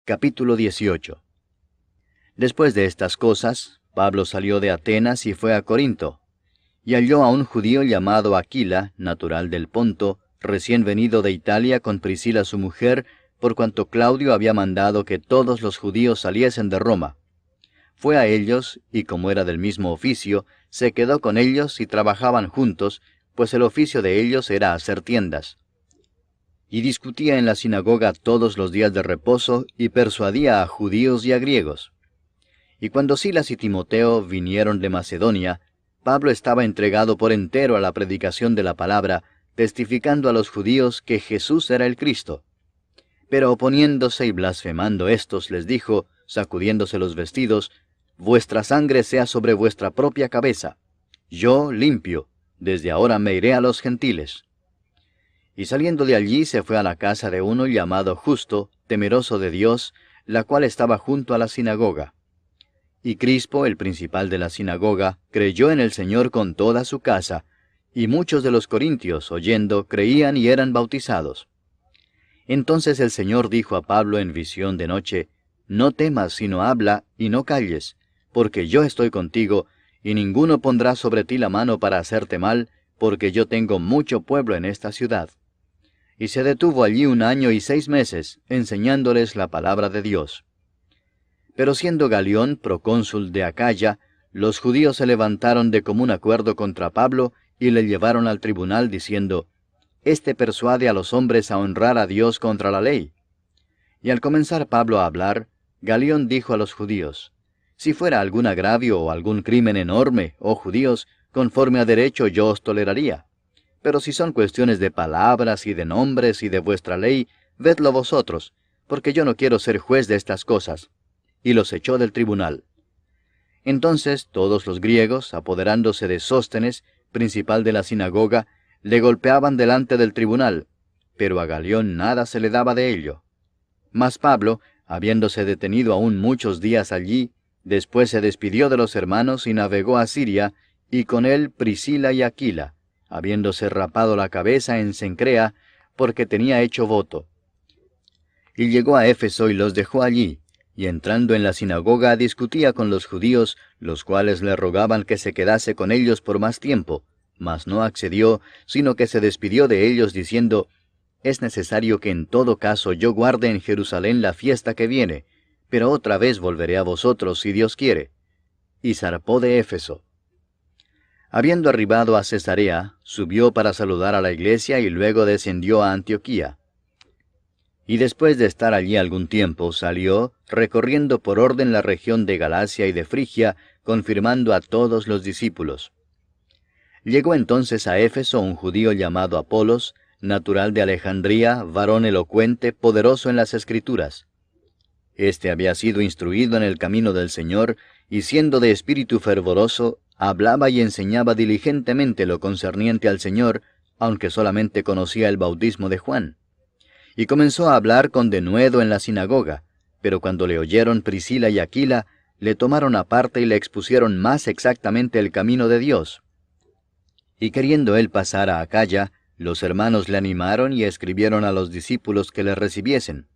Capítulo 18. Después de estas cosas, Pablo salió de Atenas y fue a Corinto, y halló a un judío llamado Aquila, natural del Ponto, recién venido de Italia con Priscila su mujer, por cuanto Claudio había mandado que todos los judíos saliesen de Roma. Fue a ellos, y como era del mismo oficio, se quedó con ellos y trabajaban juntos, pues el oficio de ellos era hacer tiendas. Y discutía en la sinagoga todos los días de reposo, y persuadía a judíos y a griegos. Y cuando Silas y Timoteo vinieron de Macedonia, Pablo estaba entregado por entero a la predicación de la palabra, testificando a los judíos que Jesús era el Cristo. Pero oponiéndose y blasfemando éstos, les dijo, sacudiéndose los vestidos, «Vuestra sangre sea sobre vuestra propia cabeza. Yo, limpio, desde ahora me iré a los gentiles». Y saliendo de allí se fue a la casa de uno llamado Justo, temeroso de Dios, la cual estaba junto a la sinagoga. Y Crispo, el principal de la sinagoga, creyó en el Señor con toda su casa, y muchos de los corintios, oyendo, creían y eran bautizados. Entonces el Señor dijo a Pablo en visión de noche, «No temas, sino habla, y no calles, porque yo estoy contigo, y ninguno pondrá sobre ti la mano para hacerte mal, porque yo tengo mucho pueblo en esta ciudad». Y se detuvo allí 1 año y 6 meses, enseñándoles la palabra de Dios. Pero siendo Galión procónsul de Acaya, los judíos se levantaron de común acuerdo contra Pablo, y le llevaron al tribunal, diciendo, «Este persuade a los hombres a honrar a Dios contra la ley». Y al comenzar Pablo a hablar, Galión dijo a los judíos, «Si fuera algún agravio o algún crimen enorme, oh judíos, conforme a derecho yo os toleraría. Pero si son cuestiones de palabras y de nombres y de vuestra ley, vedlo vosotros, porque yo no quiero ser juez de estas cosas». Y los echó del tribunal. Entonces todos los griegos, apoderándose de Sóstenes, principal de la sinagoga, le golpeaban delante del tribunal, pero a Galión nada se le daba de ello. Mas Pablo, habiéndose detenido aún muchos días allí, después se despidió de los hermanos y navegó a Siria, y con él Priscila y Aquila, habiéndose rapado la cabeza en Cencrea, porque tenía hecho voto. Y llegó a Éfeso y los dejó allí, y entrando en la sinagoga discutía con los judíos, los cuales le rogaban que se quedase con ellos por más tiempo, mas no accedió, sino que se despidió de ellos diciendo, «Es necesario que en todo caso yo guarde en Jerusalén la fiesta que viene, pero otra vez volveré a vosotros si Dios quiere». Y zarpó de Éfeso. Habiendo arribado a Cesarea, subió para saludar a la iglesia y luego descendió a Antioquía. Y después de estar allí algún tiempo, salió, recorriendo por orden la región de Galacia y de Frigia, confirmando a todos los discípulos. Llegó entonces a Éfeso un judío llamado Apolos, natural de Alejandría, varón elocuente, poderoso en las Escrituras. Este había sido instruido en el camino del Señor, y siendo de espíritu fervoroso, hablaba y enseñaba diligentemente lo concerniente al Señor, aunque solamente conocía el bautismo de Juan. Y comenzó a hablar con denuedo en la sinagoga, pero cuando le oyeron Priscila y Aquila, le tomaron aparte y le expusieron más exactamente el camino de Dios. Y queriendo él pasar a Acaya, los hermanos le animaron y escribieron a los discípulos que le recibiesen.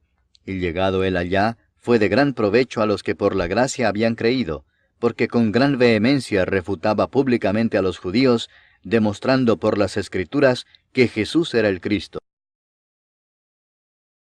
Y llegado él allá, fue de gran provecho a los que por la gracia habían creído, porque con gran vehemencia refutaba públicamente a los judíos, demostrando por las Escrituras que Jesús era el Cristo.